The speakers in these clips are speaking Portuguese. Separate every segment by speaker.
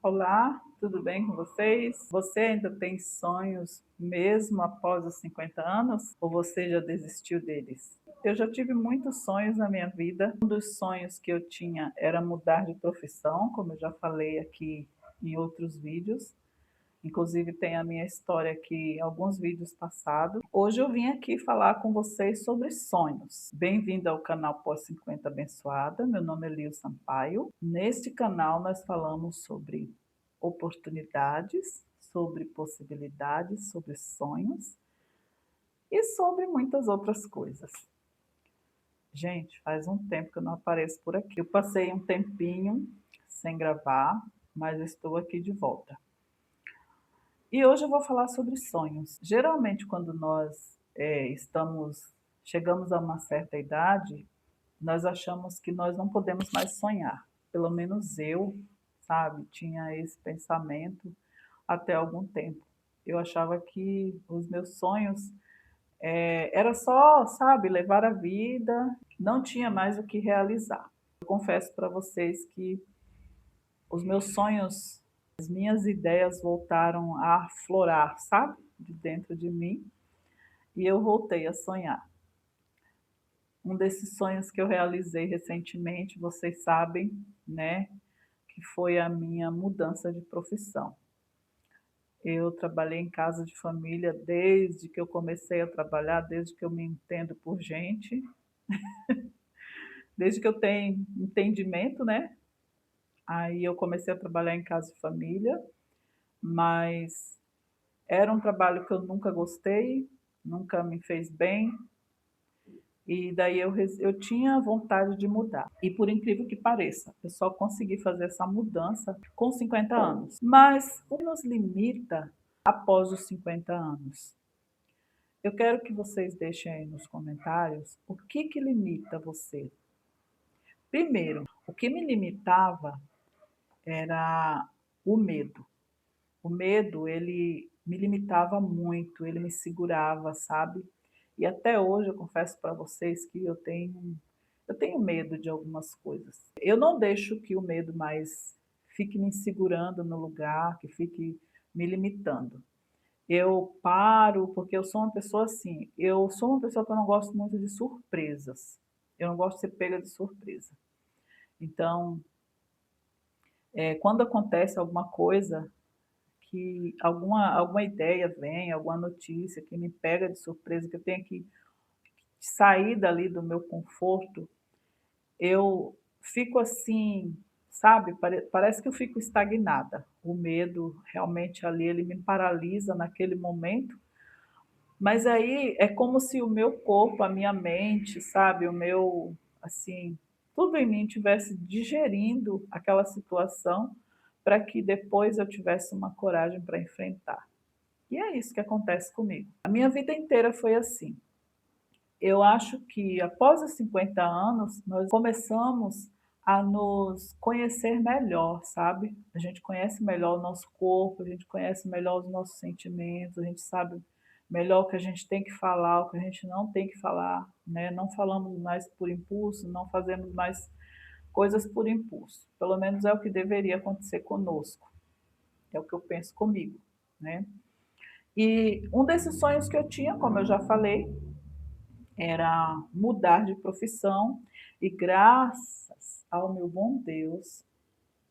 Speaker 1: Olá, tudo bem com vocês? Você ainda tem sonhos mesmo após os 50 anos ou você já desistiu deles? Eu já tive muitos sonhos na minha vida. Um dos sonhos que eu tinha era mudar de profissão, como eu já falei aqui em outros vídeos. Inclusive tem a minha história aqui em alguns vídeos passados. Hoje eu vim aqui falar com vocês sobre sonhos. Bem-vindo ao canal Pós 50 Abençoada. Meu nome é Lio Sampaio. Neste canal nós falamos sobre oportunidades, sobre possibilidades, sobre sonhos e sobre muitas outras coisas. Gente, faz um tempo que eu não apareço por aqui. Eu passei um tempinho sem gravar, mas estou aqui de volta. E hoje eu vou falar sobre sonhos. Geralmente, quando nós chegamos a uma certa idade, nós achamos que nós não podemos mais sonhar. Pelo menos eu, sabe, tinha esse pensamento até algum tempo. Eu achava que os meus sonhos era só, sabe, levar a vida, não tinha mais o que realizar. Eu confesso para vocês que os meus sonhos, as minhas ideias voltaram a aflorar, sabe? De dentro de mim. E eu voltei a sonhar. Um desses sonhos que eu realizei recentemente, vocês sabem, né? Que foi a minha mudança de profissão. Eu trabalhei em casa de família desde que eu comecei a trabalhar, desde que eu me entendo por gente, desde que eu tenho entendimento, né? Aí eu comecei a trabalhar em casa de família, mas era um trabalho que eu nunca gostei, nunca me fez bem, e daí eu tinha vontade de mudar. E por incrível que pareça, eu só consegui fazer essa mudança com 50 anos. Mas o que nos limita após os 50 anos? Eu quero que vocês deixem aí nos comentários o que limita você. Primeiro, o que me limitava era o medo. O medo, ele me limitava muito, ele me segurava, sabe? E até hoje eu confesso para vocês que eu tenho medo de algumas coisas. Eu não deixo que o medo mais fique me segurando no lugar, que fique me limitando. Eu paro, porque eu sou uma pessoa assim, eu sou uma pessoa que eu não gosto muito de surpresas. Eu não gosto de ser pega de surpresa. Então, quando acontece alguma coisa, que alguma ideia vem, alguma notícia que me pega de surpresa, que eu tenho que sair dali do meu conforto, eu fico assim, sabe, parece que eu fico estagnada. O medo realmente ali, ele me paralisa naquele momento, mas aí é como se o meu corpo, a minha mente, sabe, o meu, assim, tudo em mim tivesse digerindo aquela situação para que depois eu tivesse uma coragem para enfrentar. E é isso que acontece comigo. A minha vida inteira foi assim. Eu acho que após os 50 anos, nós começamos a nos conhecer melhor, sabe? A gente conhece melhor o nosso corpo, a gente conhece melhor os nossos sentimentos, a gente sabe melhor o que a gente tem que falar, o que a gente não tem que falar, né? Não falamos mais por impulso, não fazemos mais coisas por impulso. Pelo menos é o que deveria acontecer conosco. É o que eu penso comigo, né? E um desses sonhos que eu tinha, como eu já falei, era mudar de profissão e graças ao meu bom Deus,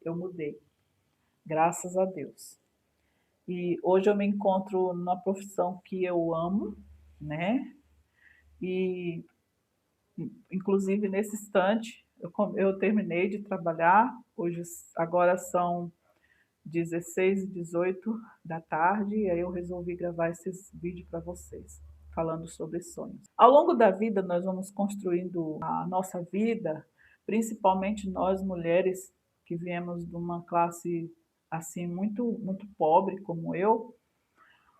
Speaker 1: eu mudei. Graças a Deus. E hoje eu me encontro numa profissão que eu amo, né? E inclusive nesse instante eu terminei de trabalhar, hoje agora são 16 e 18 da tarde, e aí eu resolvi gravar esses vídeos para vocês, falando sobre sonhos. Ao longo da vida, nós vamos construindo a nossa vida, principalmente nós mulheres que viemos de uma classe assim muito pobre como eu,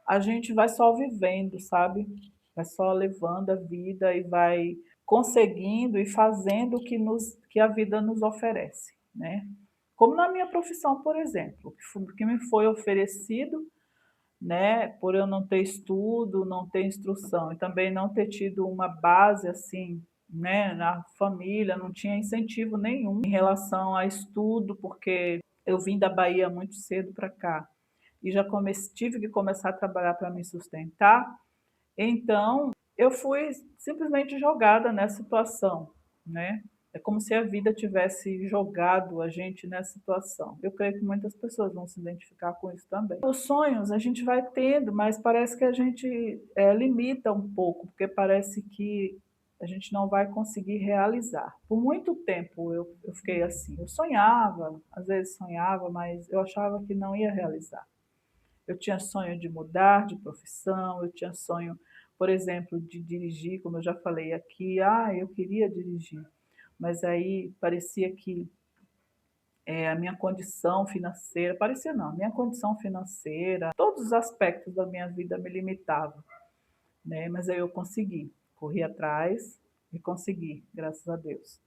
Speaker 1: a gente vai só vivendo, sabe? Vai só levando a vida e vai conseguindo e fazendo o que a vida nos oferece, né? Como na minha profissão, por exemplo, o que me foi oferecido, né, por eu não ter estudo, não ter instrução e também não ter tido uma base assim, né, na família, não tinha incentivo nenhum em relação a estudo, porque Eu vim da Bahia muito cedo para cá e já tive que começar a trabalhar para me sustentar, então eu fui simplesmente jogada nessa situação, né. É como se a vida tivesse jogado a gente nessa situação. Eu creio que muitas pessoas vão se identificar com isso também. Os sonhos a gente vai tendo, mas parece que a gente, limita um pouco, porque parece que a gente não vai conseguir realizar. Por muito tempo eu fiquei assim, eu sonhava, às vezes sonhava, mas eu achava que não ia realizar. Eu tinha sonho de mudar de profissão, eu tinha sonho, por exemplo, de dirigir, como eu já falei aqui, eu queria dirigir, mas aí parecia que a minha condição financeira, parecia não, a minha condição financeira, todos os aspectos da minha vida me limitavam, né? Mas aí eu consegui, corri atrás e consegui, graças a Deus.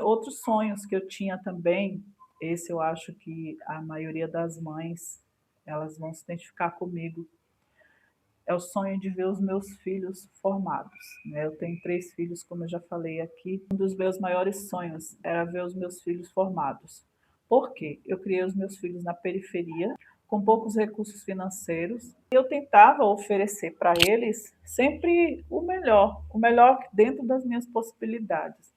Speaker 1: Outros sonhos que eu tinha também, esse eu acho que a maioria das mães, elas vão se identificar comigo, é o sonho de ver os meus filhos formados, né. Eu tenho 3 filhos, como eu já falei aqui. Um dos meus maiores sonhos era ver os meus filhos formados. Por quê? Eu criei os meus filhos na periferia, com poucos recursos financeiros, e eu tentava oferecer para eles sempre o melhor dentro das minhas possibilidades.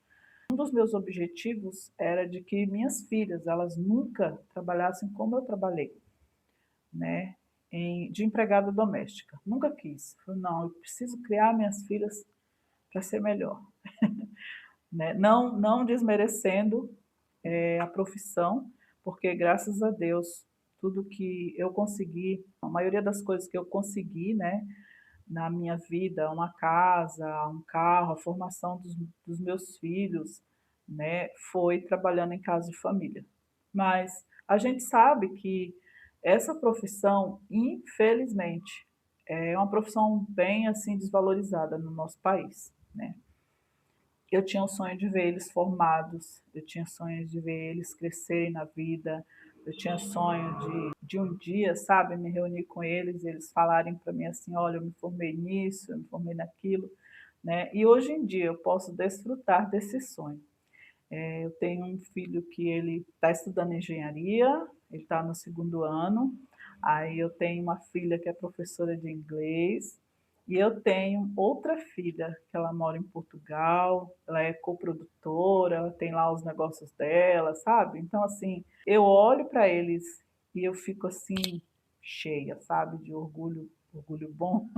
Speaker 1: Um dos meus objetivos era de que minhas filhas, elas nunca trabalhassem como eu trabalhei, né, de empregada doméstica. Nunca quis. Falei, não, eu preciso criar minhas filhas para ser melhor. Né? Não desmerecendo a profissão, porque graças a Deus, tudo que eu consegui, a maioria das coisas que eu consegui, né, na minha vida, uma casa, um carro, a formação dos meus filhos, né, foi trabalhando em casa de família. Mas a gente sabe que essa profissão, infelizmente, é uma profissão bem assim desvalorizada no nosso país, né? Eu tinha o sonho de ver eles formados, eu tinha sonhos de ver eles crescerem na vida, eu tinha sonho de um dia, sabe, me reunir com eles e eles falarem para mim assim: olha, eu me formei nisso, eu me formei naquilo, né? E hoje em dia eu posso desfrutar desse sonho. Eu tenho um filho que ele está estudando engenharia, ele está no segundo ano. Aí eu tenho uma filha que é professora de inglês. E eu tenho outra filha que ela mora em Portugal, ela é coprodutora, ela tem lá os negócios dela, sabe? Então, assim, eu olho para eles e eu fico assim, cheia, sabe? De orgulho, orgulho bom.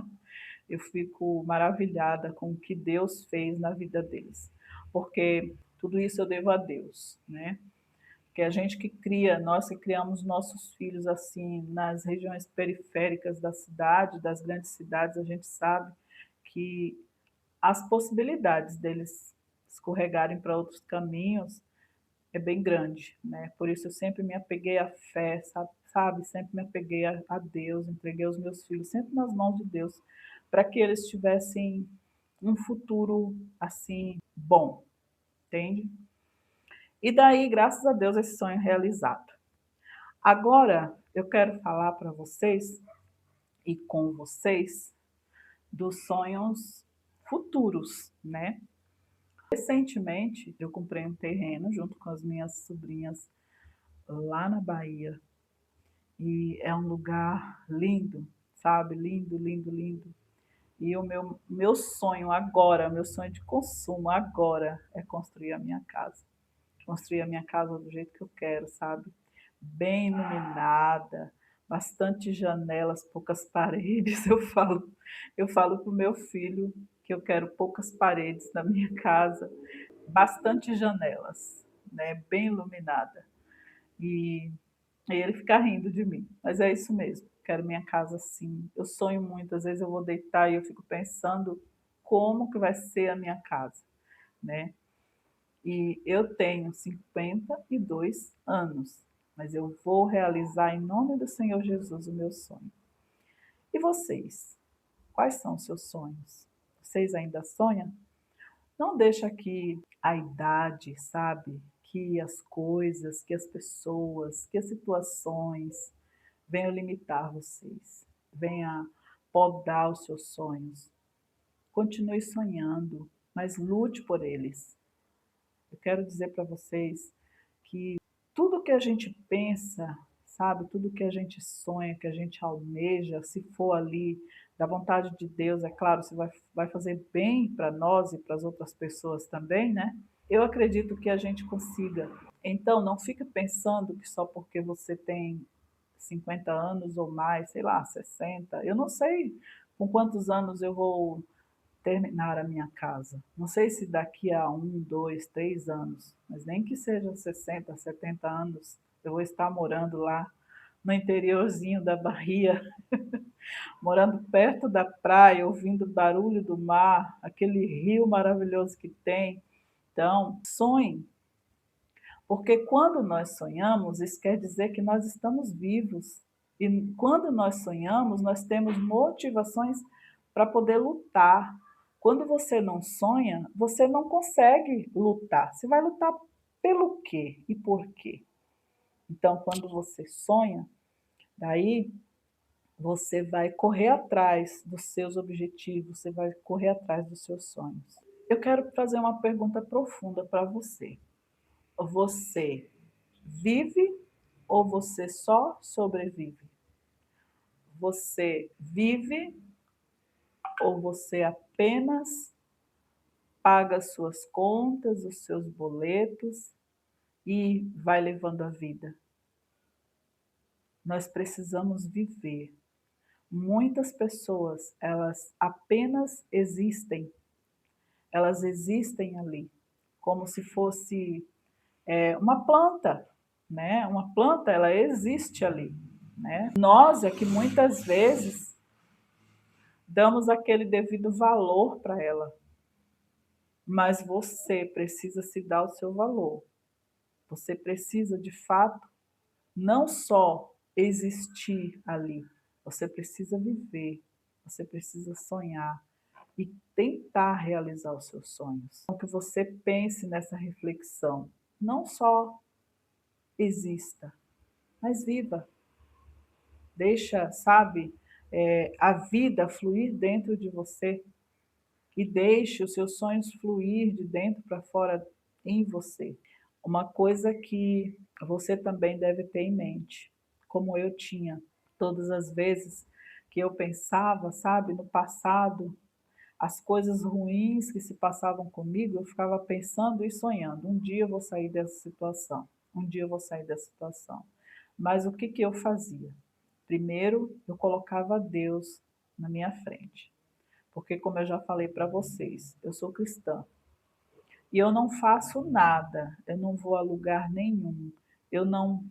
Speaker 1: Eu fico maravilhada com o que Deus fez na vida deles, porque tudo isso eu devo a Deus, né? Que a gente que cria, nós que criamos nossos filhos assim nas regiões periféricas da cidade, das grandes cidades, a gente sabe que as possibilidades deles escorregarem para outros caminhos é bem grande, né? Por isso eu sempre me apeguei à fé, sabe? Sempre me apeguei a Deus, entreguei os meus filhos sempre nas mãos de Deus, para que eles tivessem um futuro assim bom, entende? E daí, graças a Deus, esse sonho realizado. Agora eu quero falar para vocês e com vocês dos sonhos futuros, né? Recentemente eu comprei um terreno junto com as minhas sobrinhas lá na Bahia. E é um lugar lindo, sabe? Lindo, lindo, lindo. E o meu sonho agora, meu sonho de consumo agora é construir a minha casa. Construir a minha casa do jeito que eu quero, sabe? Bem iluminada, bastante janelas, poucas paredes. Eu falo para o meu filho que eu quero poucas paredes na minha casa, bastante janelas, né? Bem iluminada. E aí ele fica rindo de mim, mas é isso mesmo, quero minha casa assim. Eu sonho muito, às vezes eu vou deitar e eu fico pensando como que vai ser a minha casa, né? E eu tenho 52 anos, mas eu vou realizar em nome do Senhor Jesus o meu sonho. E vocês? Quais são os seus sonhos? Vocês ainda sonham? Não deixa que a idade, sabe, que as coisas, que as pessoas, que as situações venham limitar vocês, venha podar os seus sonhos. Continue sonhando, mas lute por eles. Eu quero dizer para vocês que tudo que a gente pensa, sabe, tudo que a gente sonha, que a gente almeja, se for ali da vontade de Deus, é claro, você vai fazer bem para nós e para as outras pessoas também, né? Eu acredito que a gente consiga. Então, não fica pensando que só porque você tem 50 anos ou mais, sei lá, 60, eu não sei com quantos anos eu vou terminar a minha casa. Não sei se daqui a 1, 2, 3 anos, mas nem que seja 60, 70 anos, eu vou estar morando lá no interiorzinho da Bahia, morando perto da praia, ouvindo o barulho do mar, aquele rio maravilhoso que tem. Então, sonhe, porque quando nós sonhamos, isso quer dizer que nós estamos vivos. E quando nós sonhamos, nós temos motivações para poder lutar. Quando você não sonha, você não consegue lutar. Você vai lutar pelo quê e por quê? Então, quando você sonha, daí você vai correr atrás dos seus objetivos, você vai correr atrás dos seus sonhos. Eu quero fazer uma pergunta profunda para você. Você vive ou você só sobrevive? Você vive ou você apenas paga as suas contas, os seus boletos e vai levando a vida? Nós precisamos viver. Muitas pessoas, elas apenas existem. Elas existem ali, como se fosse uma planta, né? Uma planta, ela existe ali, né? Nós é que muitas vezes damos aquele devido valor para ela, mas você precisa se dar o seu valor. Você precisa, de fato, não só existir ali, você precisa viver, você precisa sonhar e tentar realizar os seus sonhos. Então, que você pense nessa reflexão, não só exista, mas viva. Deixa, sabe, a vida fluir dentro de você e deixe os seus sonhos fluir de dentro para fora em você. Uma coisa que você também deve ter em mente, como eu tinha, todas as vezes que eu pensava, sabe, no passado, as coisas ruins que se passavam comigo, eu ficava pensando e sonhando. Um dia eu vou sair dessa situação, um dia eu vou sair dessa situação. Mas o que que eu fazia? Primeiro, eu colocava Deus na minha frente. Porque, como eu já falei para vocês, eu sou cristã. E eu não faço nada, eu não vou a lugar nenhum, eu não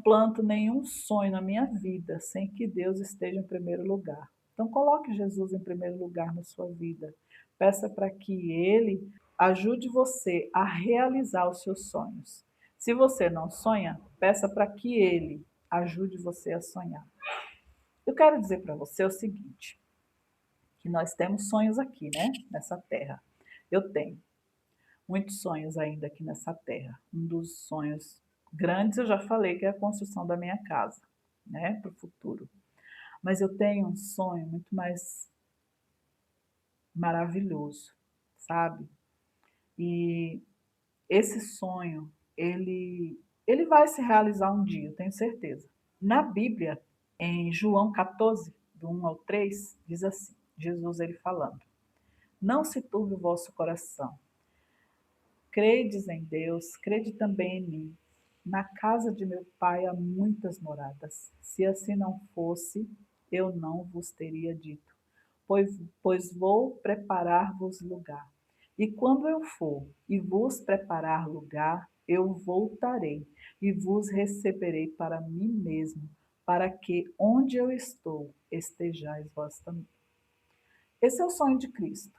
Speaker 1: planto nenhum sonho na minha vida sem que Deus esteja em primeiro lugar. Então, coloque Jesus em primeiro lugar na sua vida. Peça para que Ele ajude você a realizar os seus sonhos. Se você não sonha, peça para que Ele ajude você a sonhar. Eu quero dizer para você o seguinte, que nós temos sonhos aqui, né, nessa terra. Eu tenho muitos sonhos ainda aqui nessa terra. Um dos sonhos grandes eu já falei que é a construção da minha casa, né, para o futuro. Mas eu tenho um sonho muito mais maravilhoso, sabe? E esse sonho, ele vai se realizar um dia, eu tenho certeza. Na Bíblia, em João 14, do 1 ao 3, diz assim, Jesus ele falando: Não se turbe o vosso coração. Credes em Deus, crede também em mim. Na casa de meu pai há muitas moradas. Se assim não fosse, eu não vos teria dito, pois vou preparar-vos lugar. E quando eu for e vos preparar lugar, eu voltarei e vos receberei para mim mesmo, para que onde eu estou, estejais vós também. Esse é o sonho de Cristo.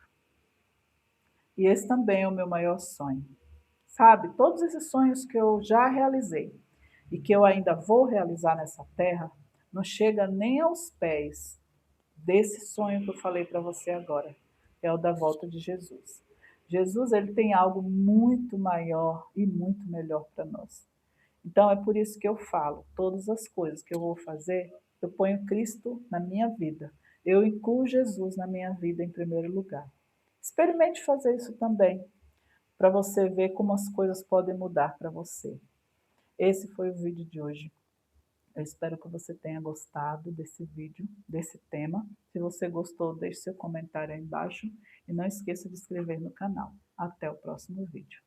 Speaker 1: E esse também é o meu maior sonho. Sabe, todos esses sonhos que eu já realizei e que eu ainda vou realizar nessa terra, não chega nem aos pés desse sonho que eu falei para você agora, é o da volta de Jesus. Jesus, ele tem algo muito maior e muito melhor para nós. Então é por isso que eu falo, todas as coisas que eu vou fazer, eu ponho Cristo na minha vida. Eu incluo Jesus na minha vida em primeiro lugar. Experimente fazer isso também. para você ver como as coisas podem mudar para você. Esse foi o vídeo de hoje. Eu espero que você tenha gostado desse vídeo, desse tema. Se você gostou, deixe seu comentário aí embaixo e não esqueça de se inscrever no canal. Até o próximo vídeo.